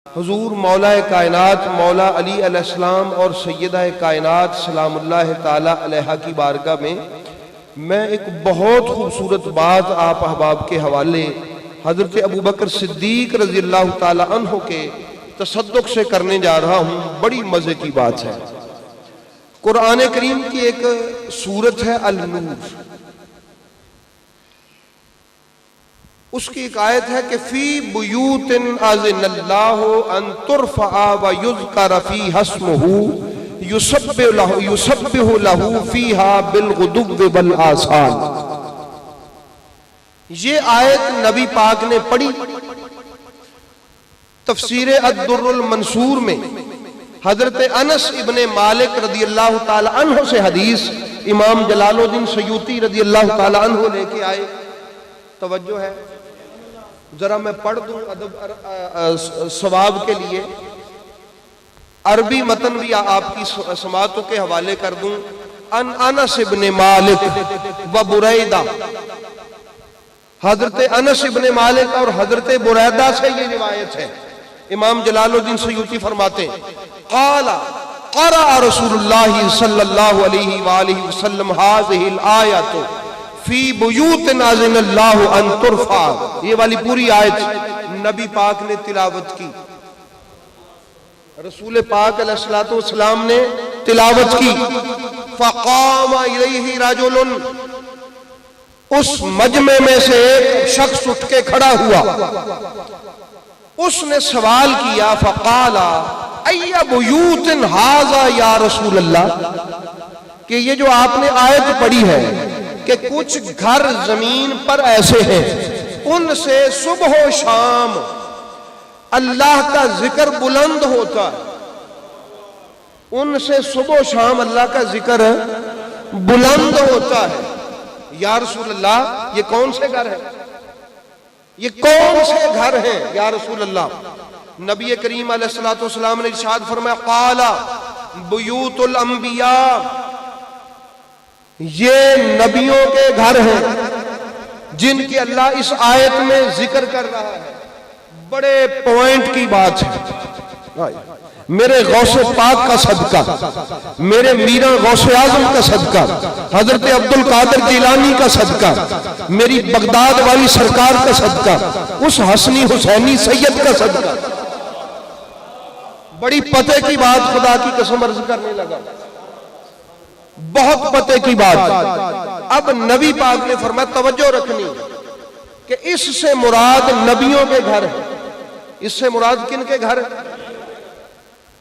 हुजूर मौला कायनात मौला अली अलैहिस्सलाम और सैयदा कायनात सलामुल्लाह ताला अलैहा की बारगाह में मैं एक बहुत खूबसूरत बात आप अहबाब के हवाले हजरत अबू बकर सिद्दीक रज़ी अल्लाह ताला अन्हु के तसद्दुक से करने जा रहा हूँ। बड़ी मजे की बात है। कुरान करीम की एक सूरत है अल नूर, उसकी एक आयत है कि फी बुयूतिन अज़िनल्लाहु अन तुरफ़अ व युज़कर फ़ीहा हस्मुहु युसब्बिहु लहू फ़ीहा बिलग़ुदुव्वि वल आसाल। ये आयत नबी पाक ने पढ़ी। तफसीर अद-दुर्रुल मंसूर में हजरत अनस इब्ने मालिक रज़ी अल्लाह ताला अन्हु से हदीस इमाम जलालुद्दीन सयूती रज़ी अल्लाह ताला अन्हु लेके आए। तवज्जो है, जरा मैं पढ़ दूं अदब सवाब के लिए। अरबी मतन भी आपकी समातों के हवाले कर दूं। अन अनस इब्ने मालिक व बुरैदा, हजरत अनस इब्ने मालिक और हजरत बुरैदा से ये रिवायत है। इमाम जलालुद्दीन सयूती फरमाते हैं क़ाला क़रा रसूलुल्लाह सल्लल्लाहु अलैहि वालिहि वसल्लम हाज़िहिल आयतु फी बुयूतिन अज़िनल्लाहु अन तुरफ़अ। ये वाली पूरी आयत नबी पाक ने तिलावत की, रसूल पाक अलैहिस्सलातु वस्सलाम ने तिलावत की। फ़क़ाम इलैहि रजुलन, उस मजमे में से एक शख्स उठ के खड़ा हुआ। उसने सवाल किया फ़क़ाला अय्या बुयूतिन हाज़ा या रसूल अल्लाह, कि ये जो आपने आयत पढ़ी है कि कुछ घर जमीन पर ऐसे हैं उनसे सुबह शाम अल्लाह का जिक्र बुलंद होता है, उनसे सुबह शाम अल्लाह का जिक्र बुलंद होता है। या रसूल अल्लाह, ये कौन से घर है, ये कौन से घर हैं या रसूल अल्लाह? नबी करीम अलैहिस्सलातु वस्सलाम ने इरशाद फरमाया क़ाला बुयूतुल अंबिया, ये नबियों के घर हैं जिनकी अल्लाह इस आयत में जिक्र कर रहा है। बड़े पॉइंट की बात है। मेरे गौसे पाक का सदका, मेरे मीरा गौसे आजम का सदका, हजरत अब्दुल कादिर जिलानी का सदका, मेरी बगदाद वाली सरकार का सदका, उस हसनी हुसैनी सैयद का सदका। बड़ी पते की बात खुदा की कसम अर्ज करने लगा, बहुत पते की बात। अब नबी पाक ने फरमाया तवज्जो रखनी कि इससे मुराद नबियों के घर है। इससे मुराद किन के घर?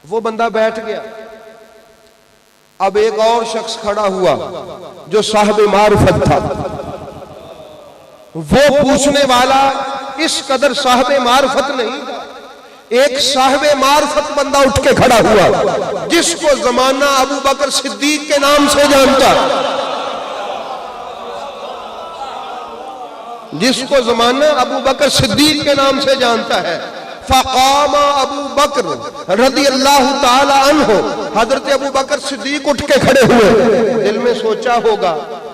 वो बंदा बैठ गया। अब एक और शख्स खड़ा हुआ जो साहिब मारिफत था। वो पूछने वाला इस कदर साहिब मारिफत नहीं था। एक साहिब मारिफत बंदा उठ के खड़ा हुआ जिसको जमाना अबू बकर सिद्दीक के नाम से जानता, जिसको जमाना अबू बकर सिद्दीक के नाम से जानता है। फ़क़ामा अबू बकर रज़ी अल्लाह ताला अन्हु, हजरत अबू बकर सिद्दीक उठ के खड़े हुए। दिल में सोचा होगा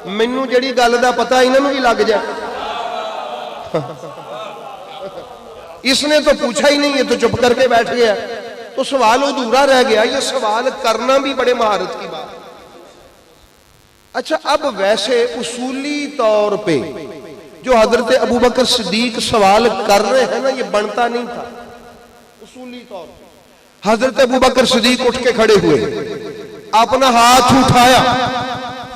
मैनू जड़ी गल दा पता इन्होंने भी लग जाए। इसने तो पूछा ही नहीं, ये तो चुप करके बैठ गया, तो सवाल अधूरा रह गया। ये सवाल करना भी बड़े महारत की बात। अच्छा, अब वैसे उसूली तौर पे जो हजरत अबू बकर सिद्दीक सवाल कर रहे हैं ना, ये बनता नहीं था उसूली तौर पे। हजरत अबू बकर सिद्दीक उठ के खड़े हुए, अपना हाथ उठाया।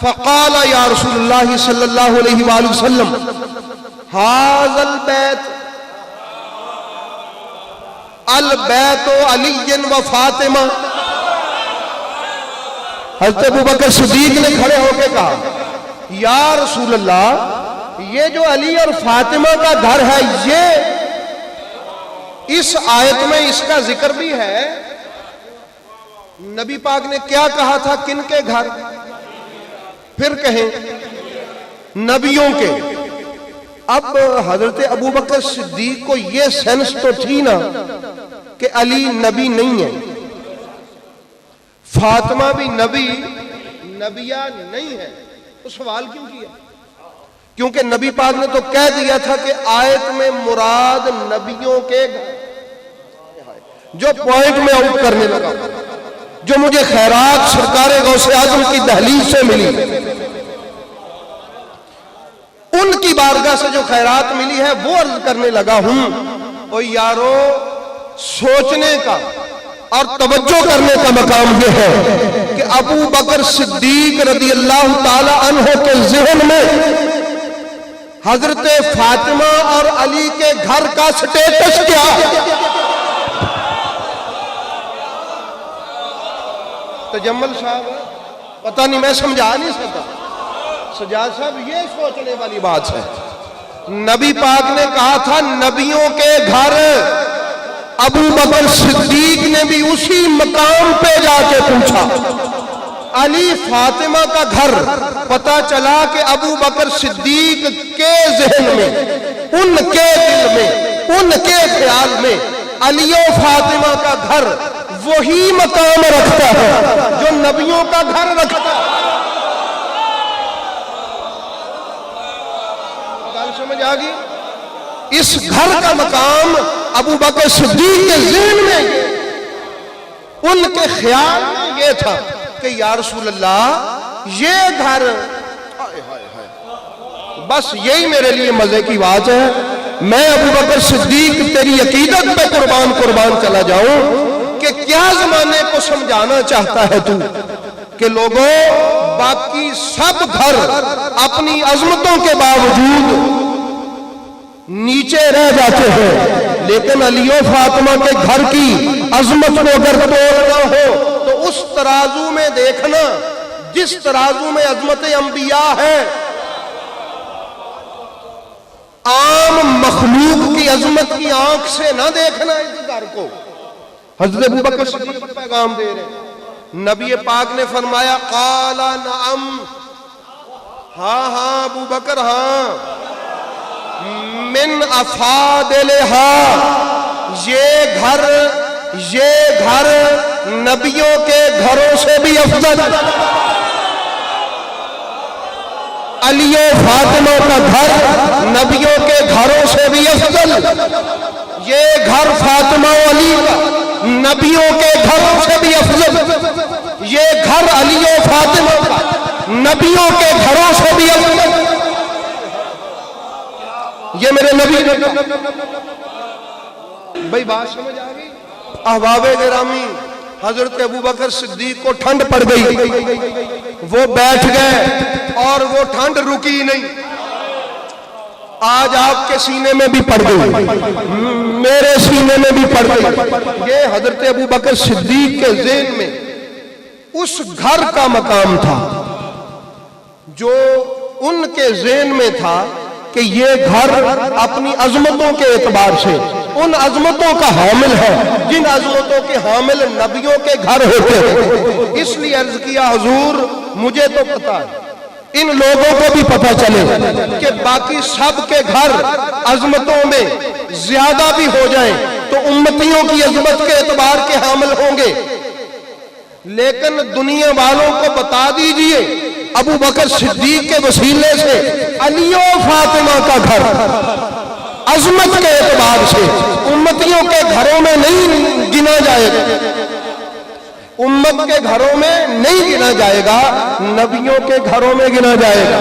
फ़क़ाला या रसूलुल्लाह सल्लल्लाहु अलैहि वसल्लम हाज़ल बैत अल बैतो अलीयन व फातिमा। हज़रत अबू बकर सिद्दीक ने खड़े होकर कहा या रसूल अल्लाह, ये जो अली और फातिमा का घर है, ये इस आयत में इसका जिक्र भी है। नबी पाक ने क्या कहा था, किन के घर? फिर कहें नबियों के। अब हजरत अबू बकर सिद्दीक को यह सेंस तो थी ना कि अली नबी नहीं है, फातिमा भी नबिया नहीं है, तो सवाल क्यों किया? क्योंकि नबी पाक ने तो कह दिया था कि आयत में मुराद नबियों के घर। जो पॉइंट में आउट करने लगा, जो मुझे खैरात सरकारे गौसे आजम की दहलीज से मिली, उनकी बारगाह से जो खैरात मिली है वो अर्ज करने लगा हूं। और यारो, सोचने का और तवज्जो करने का मकाम यह है कि अबू बकर सिद्दीक रज़ी अल्लाह ताला अन्हो के ज़हन में हजरत फातिमा और अली के घर का स्टेटस क्या है। तजम्मल साहब, पता नहीं, मैं समझा नहीं सकता। सजाद साहब, ये सोचने वाली बात है। नबी पाक ने कहा था नबियों के घर, अबू बकर सिद्दीक ने भी उसी मकाम पे जाके पूछा। अली फातिमा का घर, पता चला कि अबू बकर सिद्दीक के ज़हन में, उनके दिल में, उनके ख्याल में अली और फातिमा का घर वही मकाम रखता है जो नबियों का घर रखता है। समझ आ गई? इस घर का मकाम अबू बकर सिद्दीक के ज़हन में, उनके ख्याल में ये था कि या रसूल अल्लाह, ये घर, बस यही मेरे लिए मजे की बात है। मैं अबू बकर सिद्दीक तेरी अकीदत पे कुर्बान कुर्बान चला जाऊं कि क्या जमाने को समझाना चाहता है तू कि लोगों, बाकी सब घर अपनी अजमतों के बावजूद नीचे रह जाते हैं, लेकिन अली और फातिमा के घर की अजमत को अगर तोड़ना हो तो उस तराजू में देखना जिस तराजू में अजमत अंबिया है। आम मखलूक की अजमत की आंख से ना देखना इस घर को। हज़रत अबू बकर सिद्दीक पैगाम दे रहे हैं। नबी पाक ने फरमाया, काला नअम, हाँ हाँ अबू बकर, हाँ, मिन अफादिलहा, ये घर नबियों के घरों से भी अफजल। अली फातिमा का घर नबियों के घरों से भी अफजल। ये घर फातिमा और अली का नबियों के घरों से भी अफजल। ये घर अली और फातिमा का नबियों के घरों से भी अफजल। ये मेरे नबी ने, भाई बात समझ आ गई? अहबाबे गिरामी, हजरत अबू बकर सिद्दीक को ठंड पड़ गई, वो बैठ गए और वो ठंड रुकी नहीं। आज आपके सीने में भी पड़ गई, मेरे सीने में भी पड़ गई। ये हजरत अबू बकर सिद्दीक के ज़हन में उस घर का मकाम था जो उनके ज़हन में था कि ये घर अपनी अजमतों के एतबार से उन अजमतों का हामिल है जिन अजमतों के हामिल नबियों के घर होते हैं। इसलिए अर्ज किया, हुजूर मुझे तो पता है, इन लोगों को भी पता चले कि बाकी सब के घर अजमतों में ज्यादा भी हो जाए तो उम्मतियों की अजमत के एतबार के हामिल होंगे, लेकिन दुनिया वालों को बता दीजिए अबू बकर सिद्दीक के वसीले से अली और फातिमा का घर अजमत के एतबार से उम्मतियों के घरों में नहीं गिना जाएगा, उम्मत के घरों में नहीं गिना जाएगा, नबियों के घरों में गिना जाएगा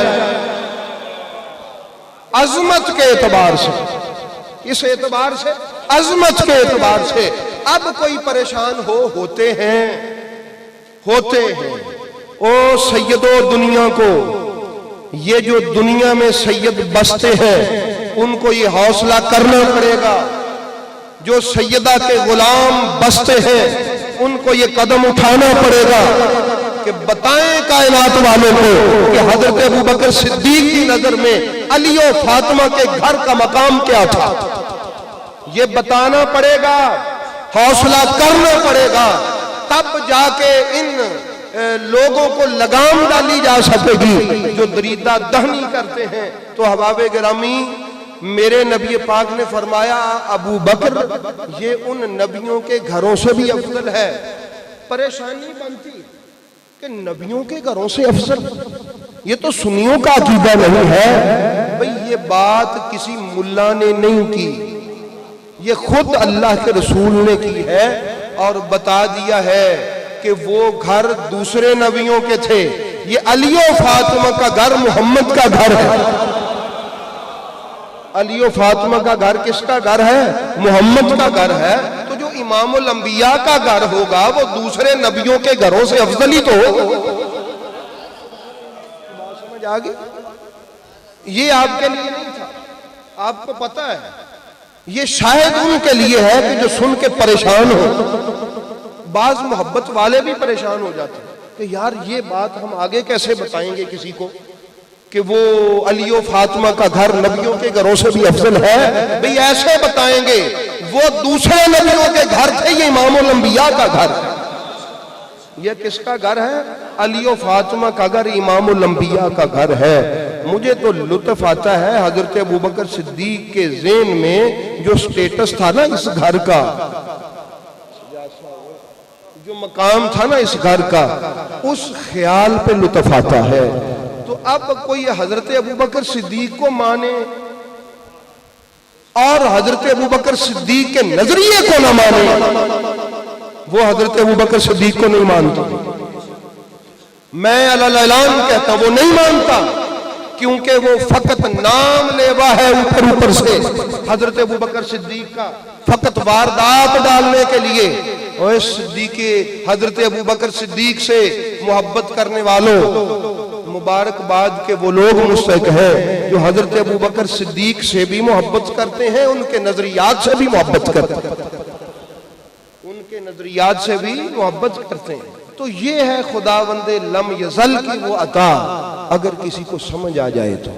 अजमत के एतबार से। इस एतबार से, अजमत के एतबार से अब कोई परेशान होते हैं। ओ सैयदो दुनिया को, ये जो दुनिया में सैयद बसते हैं उनको ये हौसला करना पड़ेगा। जो सैयदा के गुलाम बसते हैं उनको ये कदम उठाना पड़ेगा कि बताएं कायनात वालों को कि हजरत अबू बकर सिद्दीक की नजर में अली और फातिमा के घर का मकाम क्या था। ये बताना पड़ेगा, हौसला करना पड़ेगा, तब जाके इन लोगों को लगाम डाली जा सकेगी जो दरीदा दहनी करते हैं। तो अहबाबे गिरामी, मेरे नबी पाक ने फरमाया, अबू बकर ये उन नबियों के घरों से भी अफजल है। परेशानी बनती कि नबियों के घरों से अफजल, ये तो सुन्नियों का अकीदा नहीं है। भाई ये बात किसी मुल्ला ने नहीं की, ये खुद अल्लाह के रसूल ने की है और बता दिया है कि वो घर दूसरे नबियों के थे। ये अली और फातिमा का घर मोहम्मद का घर है। अली और फातिमा का घर किसका घर है? मोहम्मद का घर है। तो जो इमामुल अंबिया का घर होगा वो दूसरे नबियों के घरों से अफजल ही तो होगा। समझ आ गई? ये आपके लिए नहीं था, आपको पता है, ये शायद उनके लिए है कि जो सुन के परेशान हो। बाज मोहब्बत वाले भी परेशान हो जाते हैं कि यार ये बात हम आगे कैसे बताएंगे किसी को कि वो अली और फातिमा का घर नबियों के घरों से भी अफजल है। भाई ऐसे बताएंगे, वो दूसरे नबियों के घर थे, ये इमामुल अंबिया का घर है। ये किसका घर है? अली और फातिमा का घर इमामुल अंबिया का घर है। मुझे तो लुत्फ आता है हजरत अबू बकर सिद्दीक के ज़हन में जो स्टेटस था ना इस घर का, जो मकाम था ना इस घर का, उस ख्याल पे लुत्फ आता है। तो अब कोई हजरत अबू बकर सिद्दीक को माने और हजरत अबू बकर सिद्दीक के नजरिए को ना माने, वो हजरत अबू बकर सिद्दीक को नहीं मानता। मैं अल-ऐलान कहता, वो नहीं मानता, क्योंकि वो फकत नाम लेवा है ऊपर ऊपर से हजरत अबू बकर सिद्दीक का, फकत वारदात डालने के लिए। और सिद्दीक हजरत अबू बकर सिद्दीक से मोहब्बत करने वालों, मुबारकबाद के वो लोग मुस्तहिक हैं जो हजरत अबू बकर सिद्दीक से भी मोहब्बत करते हैं, उनके नजरियात से भी मोहब्बत करते हैं, उनके नजरियात से भी मोहब्बत करते हैं। तो ये है खुदावंदे लम यज़ल की वो अता, अगर किसी को समझ आ जाए तो।